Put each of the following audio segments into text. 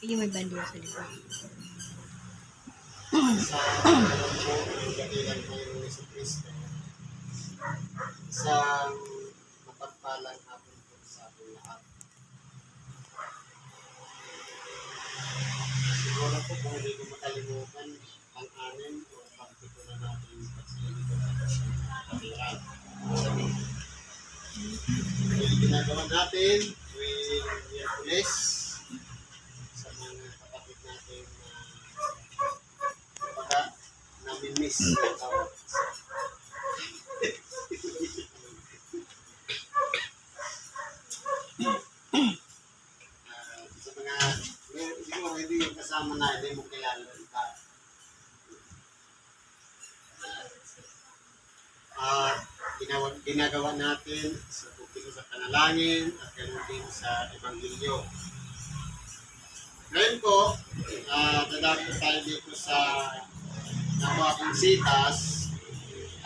Yung may bandiya sa likod. Sa yung dakilan ko yung Yesu Cristo, isang mapagpalang hapon po sa ating lahat. Siguro po kung hindi ko makalimutan ang anim o pagpito na natin pagsilito natin sa kapatiran. Yung ginagawa natin tuwing Miyerkules sa mga kapatid natin na nami-miss ng tawag. Sa mga siguro hindi yung kasama na hindi mo kilala iba. Ginagawa natin sa pagpili sa panalangin at ganoon din sa Ebanghelyo. Ngayon po, dadako tayo dito sa nakuha kong sitas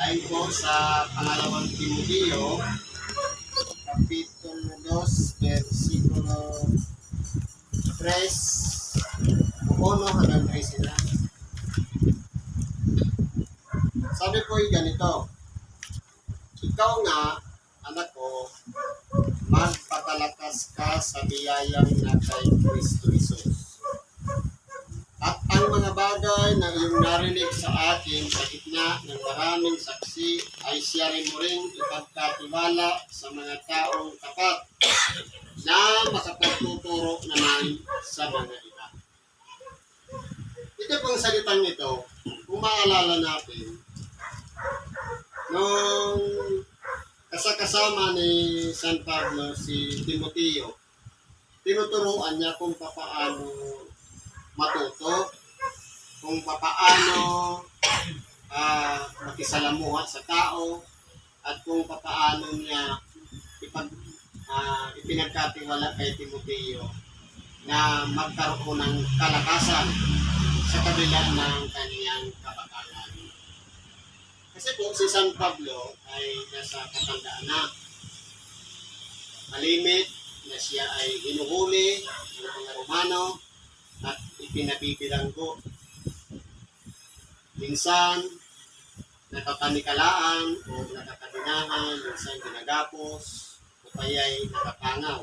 ayon po sa pangalawang Timoteo, Kapitulo 2, versikulo 3, 1 hanggang 13 na. Sabi po yung ganito, ikaw nga, anak ko, magpatalakas ka sa biyayang na kay Kristo Jesus. At ang mga bagay na iyong narinig sa akin sa gitna ng maraming saksi ay siya rin mo rin ipagkatiwala sa mga taong tapat na makapagtuturo naman sa mga iba. Ito pong salitang ito, kung maalala natin, nung kasama ni San Pablo si Timoteo, tinuturuan niya kung paano matuto, kung paano makisalamuha sa tao, at kung paano niya ipinagkatiwala kay Timoteo na magkaroon ng kalakasan sa kabila ng kaniyang kapakanan. Kasi po si San Pablo ay nasa katandaan na. Malimit na siya ay hinuhuli ng mga Romano at ipinabibilanggo. Minsan, nakapanikalaan o nakakadinahan, minsan ginagapos, o kaya'y nakapangaw.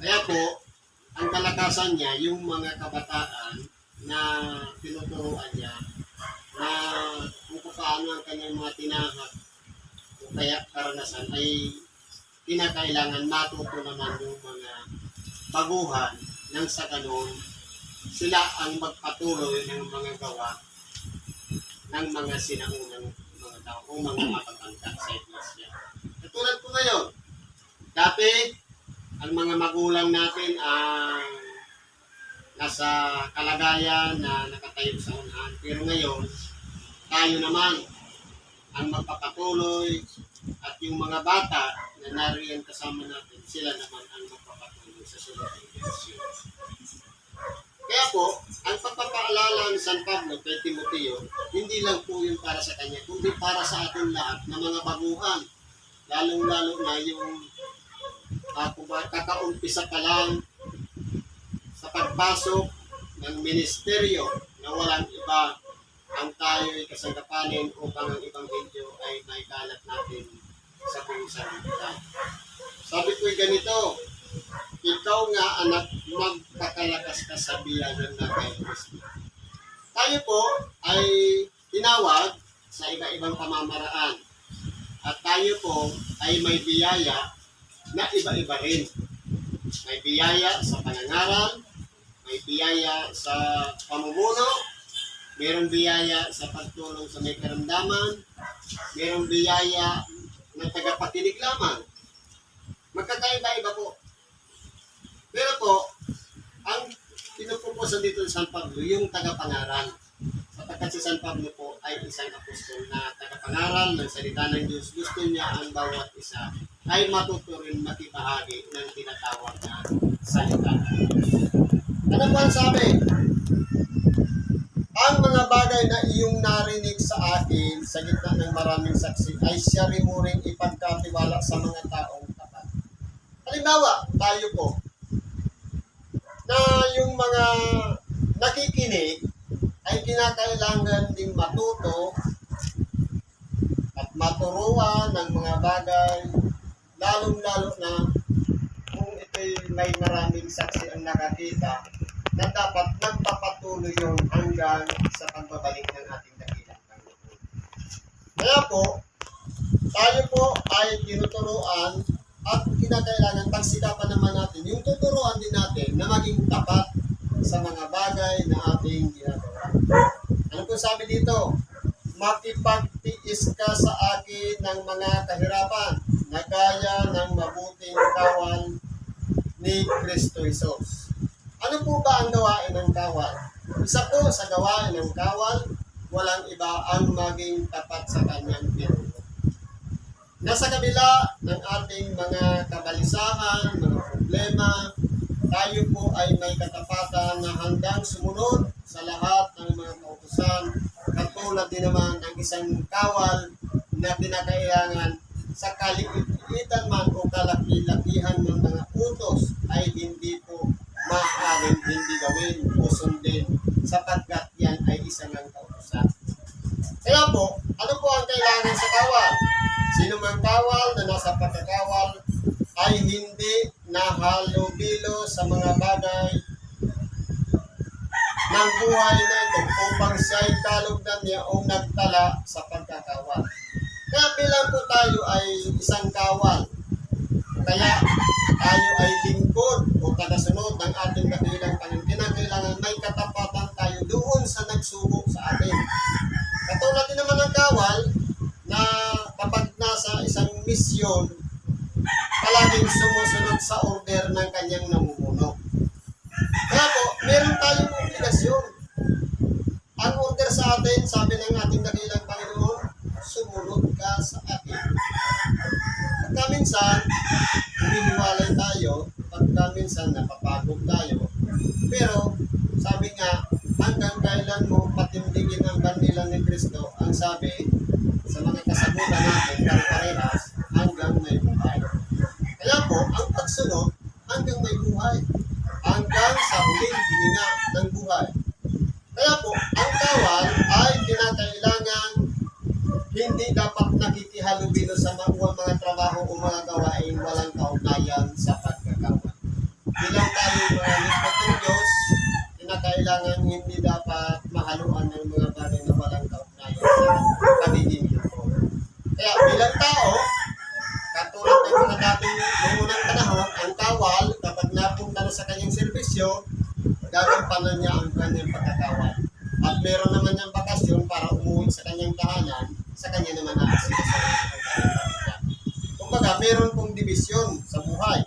Kaya po, ang kalakasan niya, yung mga kabataan na tinuturuan niya, na kung paano ang kanyang mga tinahak o kaya karanasan ay kinakailangan matuto naman yung mga baguhan nang sa ganun sila ang magpatuloy ng mga gawa ng mga sinaunang mga tao o mga matatanda sa iglesia. Katulad po ngayon, dati ang mga magulang natin ang nasa kalagayan na nakatayo sa unahan, pero ngayon tayo naman ang magpapatuloy at yung mga bata na nariyan kasama natin, sila naman ang magpapatuloy sa sunod ng generasyon. Kaya po, ang pagpapaalala ni San Pablo kay Timoteo, hindi lang po yung para sa kanya, kundi para sa ating lahat na mga baguhan. Lalong-lalo na yung kung kakaumpisa pa lang sa pagpasok ng ministeryo na walang iba ang tayo'y kasangkapanin upang ang Ebanghelyo ay maikalat natin sa buong sanlibutan. Sabi ko'y ganito, ikaw nga anak, magpakalakas ka sa biyagan na kay Kristo. Tayo po ay tinawag sa iba-ibang pamamaraan at tayo po ay may biyaya na iba-iba rin. May biyaya sa pangangaral, may biyaya sa pamumuno, mayroong biyaya sa pagtulong sa may karamdaman, mayroong biyaya na tagapakinig lamang. Magkakaiba-iba po. Pero po, ang pinupupusan dito sa San Pablo, yung tagapangaral. Sapagkat si San Pablo po ay isang apostol na tagapangaral ng salita ng Diyos. Gusto niya ang bawat isa ay matuturin makibahagi ng tinatawag na salita. Ano po ang sabi? Ang mga bagay na iyong narinig sa akin sa gitna ng maraming saksi ay siya rin mo rin ipagkatiwala sa mga taong tapat. Halimbawa, tayo po, mga nakikinig ay kinakailangan ding matuto at maturuan ng mga bagay, lalong-lalo na kung ito'y may maraming saksi ang nakakita, na dapat magpapatuloy yun hanggang sa pagbabalik ng ating dakilang Panginoon. Kaya po, tayo po ay tinuturuan at kinakailangan pagsikapan naman natin yung tuturuan din natin na maging tapat sa mga bagay na ating ginagawa. Ano po sabi dito? Makipagtiis ka sa akin ng mga kahirapan na gaya ng mabuting kawal ni Kristo Jesus. Ano po ba ang gawain ng kawal? Isa po sa gawain ng kawal, walang iba ang maging tapat sa kanyang pinuno. Nasa kabila ng ating mga kabalisahan, mga problema, tayo po ay may katapatan na hanggang sumunod sa lahat ng mga kautusan, katulad din naman ng isang kawal na kinakailangan sa kaliitan man o kalaki-lakihan ng mga utos ay hindi po maaaring hindi gawin o sundin sapagkat yan ay isang ng kautusan. Kaya po, ano po ang kailangan sa kawal? Sino mang kawal na nasa pagkakawal ay hindi nahalubilo sa mga bagay ng buhay na ito upang siya'y kalugdan niya o nagtala sa pagkakawal. Kaya bilang po tayo ay isang kawal, kaya tayo ay lingkod o tagasunod ng ating dakilang Panginoon. Kinakailangan may katapatan tayo doon sa nagsubok sa atin. Katulad din naman ng kawal na kapag nasa isang misyon, palaging sumusunod sa order ng kanyang namumuno. Kaya po, meron tayong obligasyon. Ang order sa atin, sabi ng ating dakilang Panginoon, sumunod ka sa akin. Pagka minsan, humihiwalay tayo, pagka minsan napapagod tayo, pero sabi nga, hanggang kailan mo patindigin ang bandilan ni Kristo, ang sabi sa mga kasagutan natin, pare-parehas, hanggang may buhay. Kaya po, ang pagsunod, hanggang may buhay. Hanggang sa huling hininga ng buhay. Kaya po, ang kawal ay kinakailangan hindi dapat nakikihalubilo sa mga trabaho o mga gawain walang kaugnayan sa pagkakawal. Bilang tayo mga lingkod ng Diyos, kinakailangan hindi dapat mahaluan ng mga bagay na walang kaugnayan sa pagiging lingkod. Kaya bilang tao, katulad ng mga dating noong unang panahon, ang kawal, kapag napunta na sa kanyang serbisyo, gagampanan niya ang kanyang pagkakawal. At meron naman niyang bakasyon para umuwi sa kanyang tahanan, sa kanya naman na sinasabi ang kanyang pamilya. Kumbaga, meron pong dibisyon sa buhay.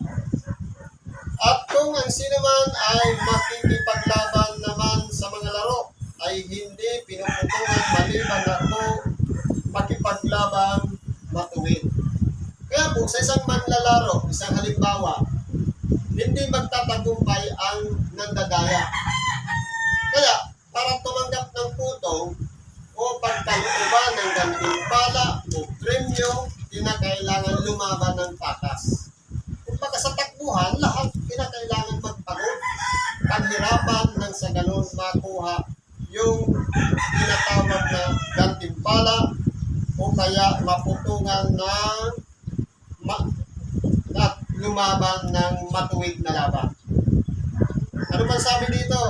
At kung ang sinuman ay makikipaglaban naman sa mga laro, ay hindi pinuputungan maliban ako makipaglaban matuwid. Kaya po, sa isang manlalaro, isang halimbawa, hindi magtatagumpay ang nandadaya. Kaya, para tumanggap ng putong o pagkalooban ng gantimpala o premyo, kinakailangan lumaban ng patas. Kung baka sa takbuhan, lahat kinakailangan magpagod, paghirapan nang sa ganun makuha yung tinatawag na gantimpala o kaya maputungan ng at lumaban ng matuwid na laban. Ano man sabi dito?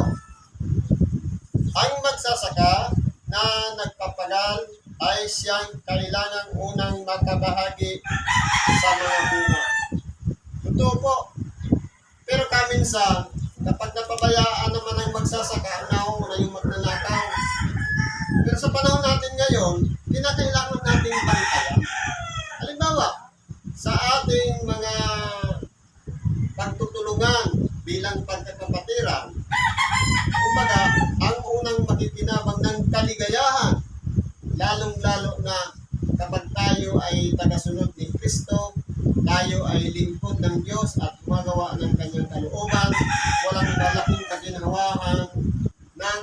Ang magsasaka na nagpapagal ay siyang kailangang unang makabahagi sa mga bunga. Totoo po. Pero kaminsan, kapag napabayaan naman ang magsasaka, nauna yung magnanakaw. Pero sa panahon natin ngayon, kinakailangan natin bantayan. Halimbawa, sa ating mga pagtutulungan bilang pagkakapatiran, kumbaga, ang unang makikinabang ng kaligayahan, lalong-lalo na kapag tayo ay tagasunod ni Kristo, tayo ay lingkod ng Diyos at gumagawa ng kanyang kalooban, walang malaking kaginhawahan ng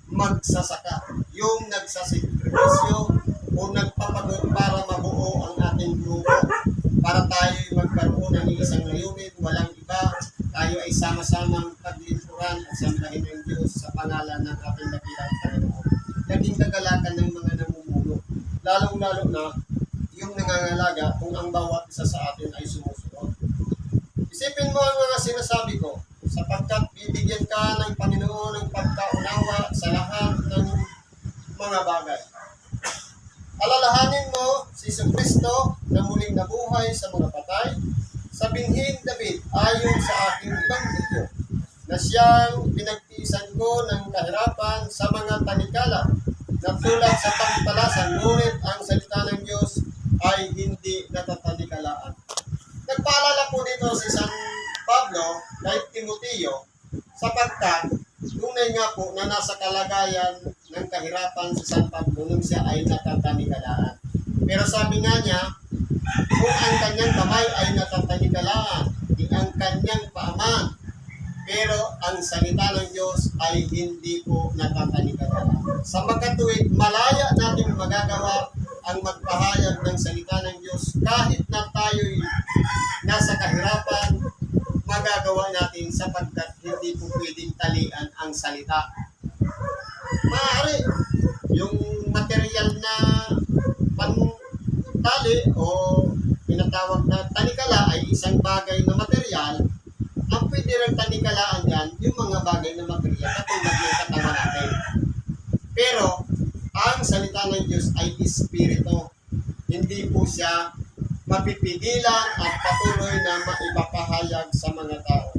magsasaka. Yung nagsasakripisyo o nagpapagod para mabuo ang ating grupo, para tayo magkaroon ng isang layunin, walang iba, tayo ay sama-samang paglingkuran pagpurihan at sambahin ng Diyos sa pangalan ng ating dakilang Panginoon. Naging kagalakan ng mga namumuno, lalong-lalo na yung nangangalaga kung ang bawat isa sa atin ay sumusunod. Isipin mo ang mga sinasabi ko, sapagkat bibigyan ka ng Panginoon ng pagkaunawa sa lahat ng mga bagay. Alalahanin mo si Jesucristo na muling nabuhay sa mga patay, sa binhing David ayon sa aking ebanghelyo, na siyang pinagtiisan ko ng kahirapan sa mga tanikala na tulad sa pagpalasan, ngunit ang salita ng Diyos ay hindi natatanikalaan. Nagpaalala po dito si San Pablo kay Timoteo sapagkat tunay nga po na nasa kalagayan ng kahirapan si San Pablo nung siya ay natatanikalaan. Pero sabi nga niya, kung ang kanyang kamay ay natatanikalaan, di ang kanyang paaman, pero ang salita ng Diyos ay hindi po natatanikalaan. Sa makatuwid, malaya natin magagawa ang magpahayag ng salita ng Diyos kahit na tayo'y nasa kahirapan, magagawa natin sapagkat hindi po pwedeng talian ang salita. Maaari, yung material na pantali o pinatawag na tanikala ay isang bagay na material. Ang pwede rin tanikalaan yan, yung mga bagay na material katulad ng katawan natin. Pero, ang salita ng Diyos ay espiritu. Hindi po siya mapipigilan at patuloy na maipapahayag sa mga tao.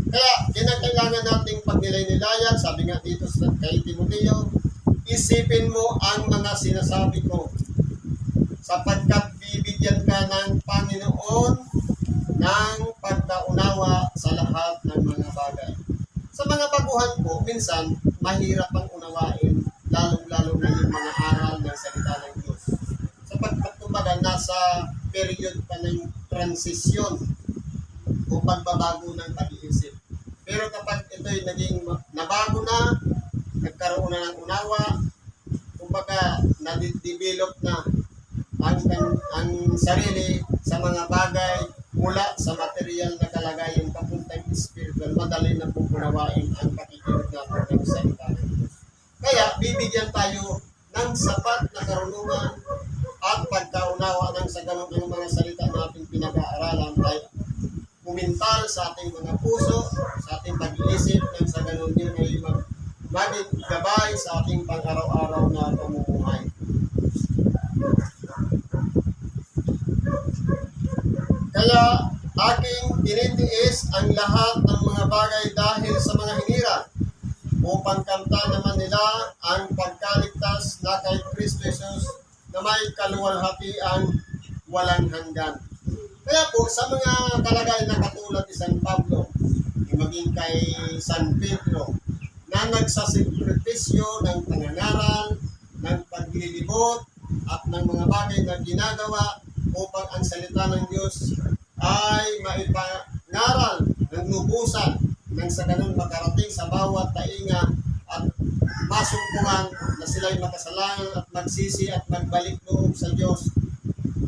Kaya, kinakailangan nating pagnilay-nilayan, sabi nga dito kay Timoteo, isipin mo ang mga sinasabi ko, sapagkat bibigyan ka ng Panginoon ng pagkaunawa sa lahat ng mga bagay. Sa mga baguhan po, minsan, mahirap ang unawain, lalong-lalo na yung mga aral ng salita ng Diyos. Sapagkat kumbaga, nasa period pa ng transisyon o pagbabago ng pag-iisip. Pero kapag ito'y naging nabago na, nagkaroon na ng unawa, kumbaga, nadidevelop na ang sarili sa mga bagay mula sa material na kalagayan papuntang spiritual, madali na pupunawain ang pakikinig natin ng salita ng Diyos. Kaya, bibigyan tayo ng sapat na karunungan at pagkaunawa ng sa ganun ng mga salita natin pinag-aaralan ay pumintal sa ating mga puso, sa ating pag-iisip, nang sa ganun yun ay maging gabay sa ating pang-araw-araw na pamumuhay. Kaya aking tinitiis ang lahat ng mga bagay dahil sa mga hinira, upang kamta naman nila ang pagkaligtas na kay Kristo Jesus na may kaluwalhatiang walang hanggan. Kaya po, sa mga kalagayan na katulad ni San Pablo, maging kay San Pedro, na nagsasakripisyo ng pangangaral, ng paglilibot, at ng mga bagay na ginagawa upang ang salita ng Diyos ay maipangaral ng lubusan nang sa ganun makarating sa bawat tainga at masumpungan na sila'y makasalangan at magsisi at magbalik loob sa Diyos.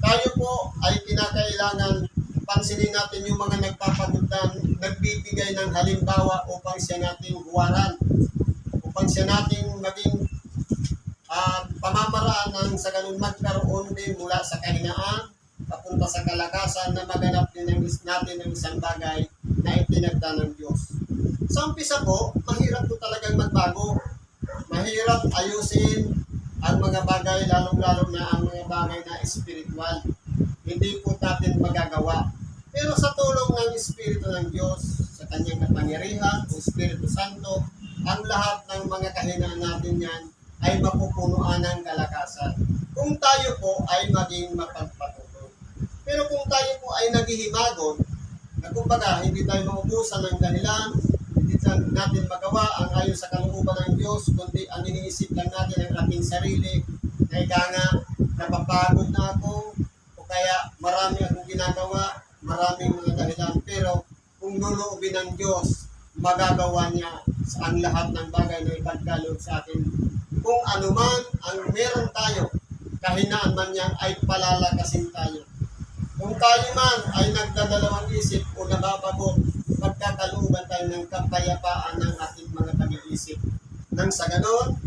Tayo po ay kinakailangan pansinin natin yung mga nagpapaguddan, nagbibigay ng halimbawa upang siya nating huwaran, upang siya nating maging pamamaraan ng sa ganun magkaroon din mula sa kahinaan papunta sa kalakasan na maganap din natin ng isang bagay na itinagda ng Diyos. Sa umpisa po, mahirap po talagang magbago. Mahirap ayusin ang mga bagay, lalong-lalo na ang mga bagay na espiritual. Hindi po natin magagawa. Pero sa tulong ng Espiritu ng Diyos, sa kanyang kapangyarihan, o Espiritu Santo, ang lahat ng mga kahinaan natin yan ay mapupunuan ng kalakasan. Kung tayo po ay maging mapagpatuloy. Pero kung tayo po ay naghihimagon, na kumbaga hindi tayo maubusan ng dahilan, hindi natin magawa ang ayon sa kalooban ng Diyos, kundi ang iniisip lang natin ang ating sarili, na ika nga, napapagod na ako, o kaya marami akong ginagawa, maraming mga dahilan, pero kung luluubin ng Diyos, magagawa niya ang lahat ng bagay na ipagkaloob sa atin. Kung anuman ang meron tayo, kahinaan man niya ay palalakasin tayo. Kung tayo man ay nagdadalawang isip o nababagot, magkakalooban tayo ng kapayapaan ng ating mga pag-iisip. Nang sa ganon,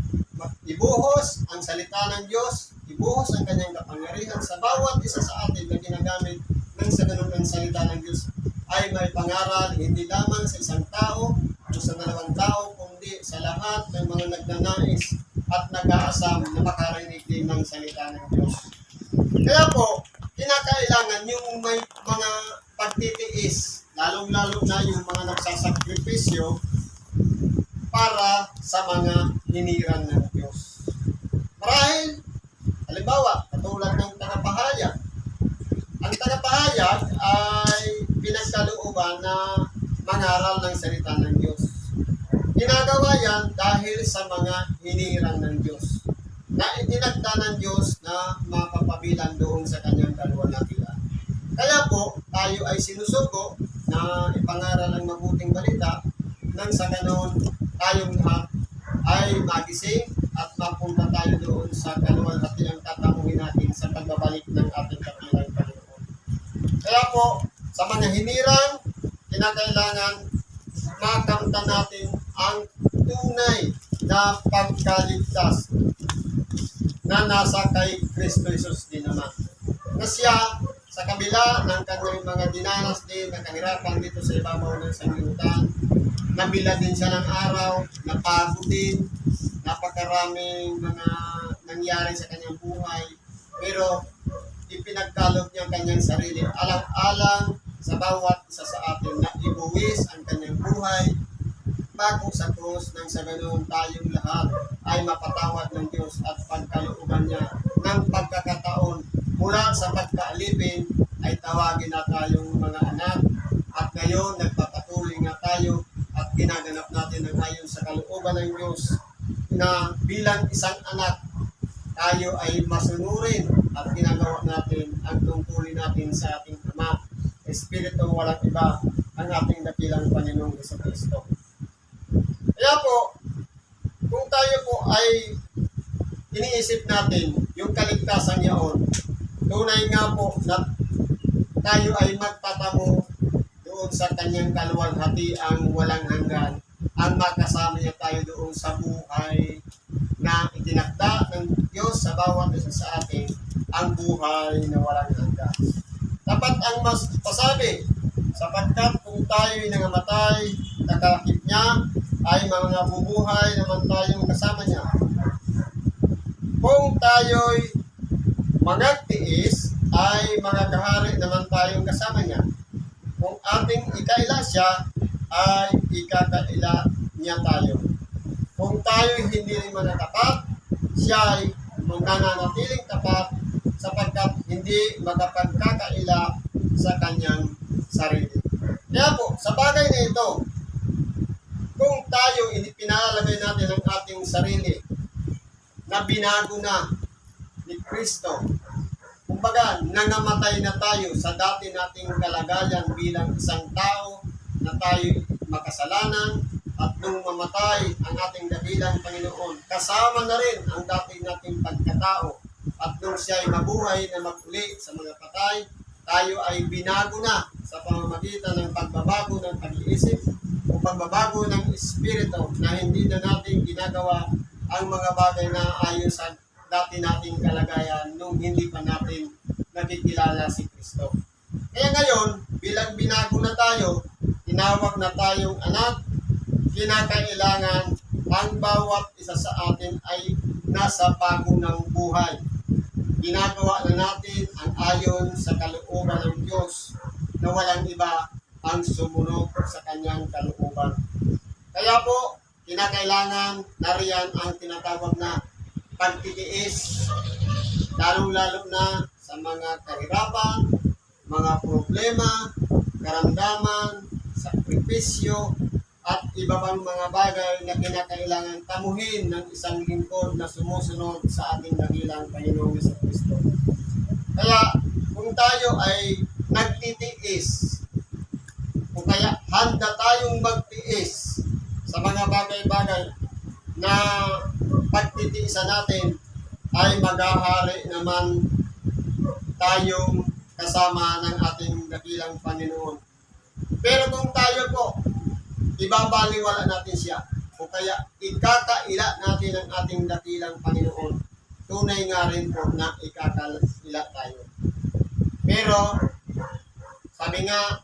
ibuhos ang salita ng Diyos, ibuhos ang kanyang kapangyarihan sa bawat isa sa atin na ginagamit nang sa ganon ang salita ng Diyos ay may pangaral hindi lamang sa isang tao o sa dalawang tao, kundi sa lahat ng mga nagnanais at nag-aasam na makarinig din ng salita ng Diyos. Kaya po, kinakailangan yung may mga pagtitiis, lalong-lalo na yung mga nagsasakripisyo para sa mga hinirang ng Diyos. Marahil, halimbawa, katulad ng tagapahayag. Ang tagapahayag ay pinagkalooban na mangaral ng salita ng Diyos. Ginagawa yan dahil sa mga hinirang ng Diyos na itinagda ng Diyos na mapapabilang doon sa kanyang kaluwalhatian. Kaya po, tayo ay sinusugo na ipangaral ang mabuting balita nang sa ganon tayong lahat ay magising at mapunta tayo doon sa kaluwalhatiang tatanungin natin sa pagbabalik ng ating kapilang Panginoon. Kaya po, sa mga hinirang, kinakailangan makamtan natin ang tunay na pagkaligtas na nasa kay Kristo Jesus din naman. Na siya, sa kabila ng kanyang mga dinanas din na kahirapan dito sa ibabaw ng sanglibutan, nabila din siya ng araw, napagod din, napakaraming mga nangyari sa kanyang buhay, pero ipinagkaloob niya ang kanyang sarili, alang-alang sa bawat isa sa atin na ibuwis ang kanyang buhay bago sa krus nang sa ganoon tayong lahat ay mapatawad ng Diyos at pagkalooban niya ng pagkakataon mula sa pagkaalipin ay tawagin na tayong mga anak at ngayon nagpapatuloy nga tayo at ginaganap natin ang ayon sa kalooban ng Diyos na bilang isang anak tayo ay masunurin at ginagawa natin ang tungkulin natin sa ating Ama, Espiritu walang iba, ang ating dakilang Panginoong Jesucristo. Kaya po, kung tayo po ay iniisip natin yung kaligtasan yaon, tunay nga po na tayo ay magtatamo doon sa kanyang kaluwalhati ang walang hanggan, ang makasama niya tayo doon sa buhay na itinakda ng Diyos sa bawat isa sa atin, ang buhay na walang hanggan. Dapat ang mas pasabi, sapagkat kung tayo'y nangamatay, nakalakip niya, ay mga bubuhay naman tayong kasama niya. Kung tayo'y magagtiis, ay mga kahari naman tayong kasama niya. Kung ating ikaila siya, ay ikakaila niya tayo. Kung tayo'y hindi rin manatapat, siya ay mananatiling tapat sapagkat hindi makapagkakaila sa kanyang sarili. Kaya po, sa bagay na ito, kung tayo pinalagay natin ang ating sarili na binago na ni Kristo, kumbaga, nangamatay na tayo sa dati nating kalagayan bilang isang tao na tayo makasalanan at nung mamatay ang ating dakilang Panginoon, kasama na rin ang dati nating pagkatao at nung siya ay mabuhay na maguli sa mga patay, tayo ay binago na sa pamamagitan ng pagbabago ng pag-iisip o pagbabago ng espiritu na hindi na natin ginagawa ang mga bagay na ayon sa dati nating kalagayan nung hindi pa natin nakikilala si Kristo. Kaya ngayon, bilang binago na tayo, tinawag na tayong anak, kinakailangan ang bawat isa sa atin ay nasa bago ng buhay. Ginagawa na natin ang ayon sa kalooban ng Diyos na walang iba ang sumunod sa kanyang kalooban. Kaya po, kinakailangan nariyan ang tinatawag na pagtitiis, lalong-lalo na sa mga kahirapan, mga problema, karamdaman, sakripisyo, at iba pang mga bagay na kinakailangan tamuhin ng isang lingkod na sumusunod sa ating dakilang Panginoong Jesucristo. Kaya kung tayo ay nagtitiis, o kaya handa tayong magtiis sa mga bagay-bagay na pagtitiisan natin, ay maghahari naman tayong kasama ng ating dakilang Panginoon. Pero kung tayo po, ibabaliwala natin siya, o kaya ikakaila natin ang ating dakilang Panginoon, tunay nga rin po na ikakaila tayo. Pero, sabi nga,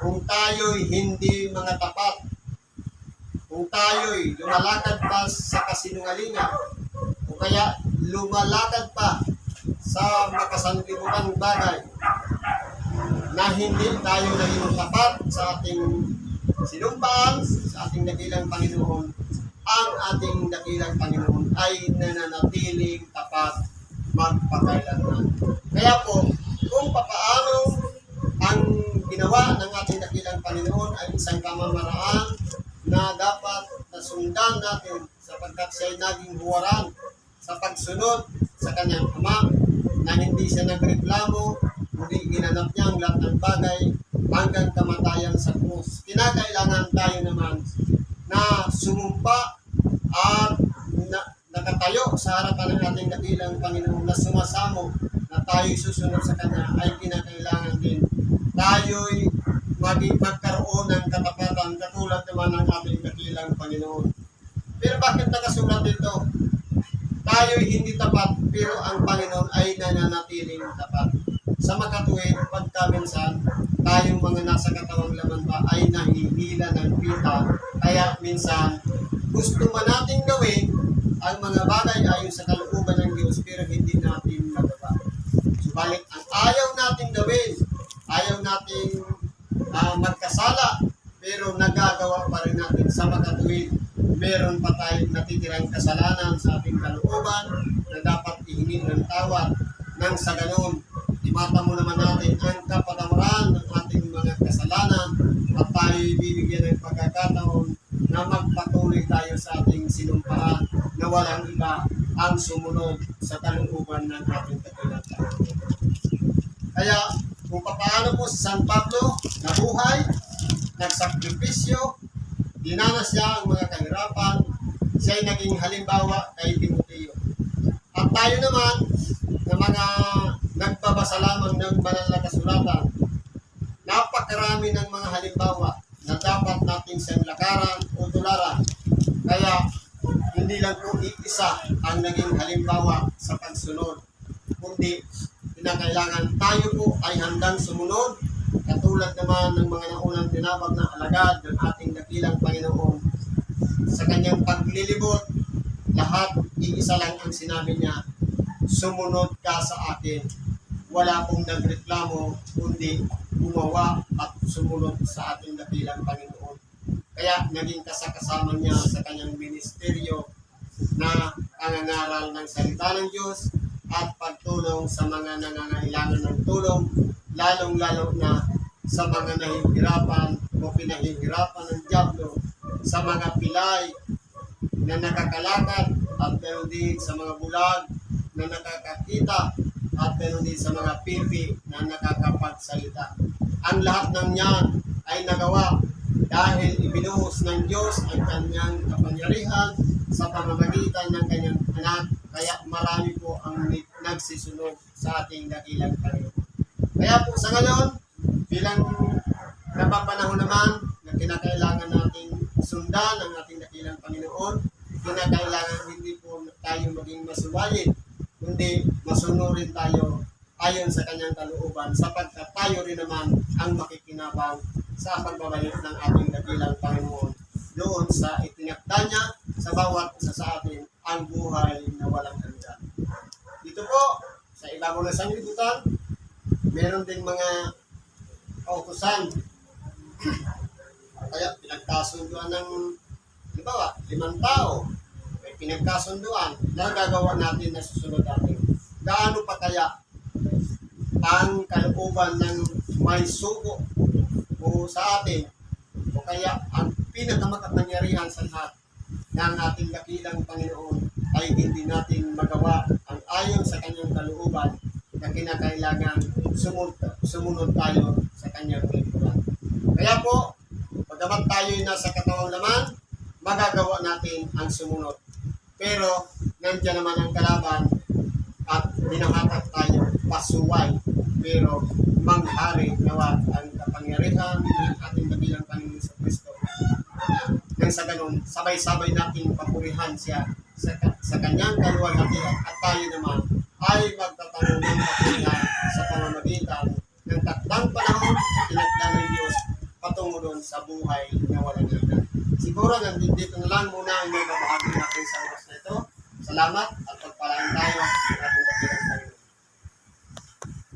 kung tayo'y hindi mga tapat, kung tayo'y lumalakad pa sa kasinungalingan, o kaya lumalakad pa sa makasanlibutan bagay, na hindi tayo naging tapat sa ating sinumpaan, sa ating dakilang Panginoon, ang ating dakilang Panginoon ay nananatiling tapat magpakailanman. Kaya po, kung papaano ang ginawa ng ating dakilang Panginoon ay isang pamamaraan na dapat nasundan natin sapagkat siya ay naging huwaran sa pagsunod sa kanyang Ama, na hindi siya nagreklamo, hindi ginanap niya ang lahat ng bagay hanggang kamatayan sa krus. Kinakailangan tayo naman na sumumpa at nakatayo sa harapan ng ating dakilang Panginoon na sumasamo na tayo'y susunod sa Kanya, ay kinakailangan din tayo'y magkaroon ng katapatan katulad naman ng ating dakilang Panginoon. Pero bakit nakasulat dito? Tayo'y hindi tapat, pero ang Panginoon ay nananatiling tapat. Sa makatuwid, pagkaminsan, tayong mga nasa katawang laman ba ay nahihila ng pita. Kaya minsan, gusto man natin gawin ang mga bagay ayon sa kalooban ng Diyos, pero hindi natin magawa. Subalit, ang ayaw natin gawin, ayaw natin magkasala, pero nagagawa pa rin natin sa makatuwid. Meron pa tayong natitirang kasalanan sa ating kalooban na dapat ihingi ng tawad. Nang sa ganon, imatamo naman natin ang kapatawaran ng ating mga kasalanan at tayo bibigyan ng pagkakataon na magpatuloy tayo sa ating sinumpaan na walang iba ang sumunod sa kalooban ng ating dakilang Panginoon. Kaya kung paano po si San Pablo nabuhay, nagsakripisyo, dinanas niya ang mga kahirapan, siya ay naging halimbawa kay Timoteo. At tayo naman, na mga nagbabasa lamang ng banal na kasulatan, napakarami ng mga halimbawa na dapat natin siyang lakaran o tularan. Kaya, hindi lang po isa ang naging halimbawa sa pagsunod, kundi kinakailangan tayo po ay handang sumunod, katulad naman ng mga naunang tinawag na alagad ng ating dakilang Panginoon. Sa kanyang paglilibot, lahat iisa lang ang sinabi niya, sumunod ka sa akin. Wala pong nagreklamo, kundi gumawa at sumunod sa ating dakilang Panginoon. Kaya naging kasama niya sa kanyang ministeryo na pangangaral ng salita ng Diyos at pagtulong sa mga nangangailangan ng tulong, lalong-lalo na sa mga nahihirapan o pinahihirapan ng dyablo, sa mga pilay na nakakalakad at meron din sa mga bulag na nakakakita at meron din sa mga pipi na nakakapagsalita. Ang lahat ng yan ay nagawa dahil ibinuhos ng Diyos ang kanyang kapangyarihan sa pamamagitan ng kanyang anak. Kaya marami po ang nagsisunod sa ating dakilang Panginoon. Kaya po sa ngayon, bilang napapanahon naman na kinakailangan nating sundan ang ating dakilang Panginoon, kinakailangan hindi po tayo maging masuwayin, kundi masunurin tayo ayon sa kanyang kalooban, sapagkat tayo rin naman ang makikinabang sa pagbabalik ng ating dakilang Panginoon doon sa itinakda niya sa bawat isa sa atin ang buhay na walang hanggan. Dito po, sa ibabaw ng sanglibutan, meron ding mga kautusan. Kaya pinagkasunduan ng, halimbawa, 5 tao, may pinagkasunduan na gagawa natin na susunod natin. Gaano pa kaya ang kalooban ng may suko o sa atin, o kaya ang pinakamakapangyarihan sa lahat ng ating dakilang Panginoon ay hindi natin magawa ang ayon sa kanyang kalooban na kinakailangan sumunod tayo sa kanyang lingkuran. Kaya po, pagkamat tayo nasa katawang laman, magagawa natin ang sumunod. Pero, nandiyan naman ang kalaban at binahatak tayo pasuway. pero manghari nawa ang kapangyarihan ng ating dakilang Panginoon sa Kristo. Nang sa ganun, sabay-sabay nating papurihan siya sa kanyang kaluwalhatian at tayo naman ay magtatanong ng papurihan sa pamamagitan ng takdang panahon at tinakda ng Diyos patungo doon sa buhay na walang hanggan. Siguro nandito na lang muna ang may babahagi natin sa oras na ito. Salamat at pagpalaan tayo.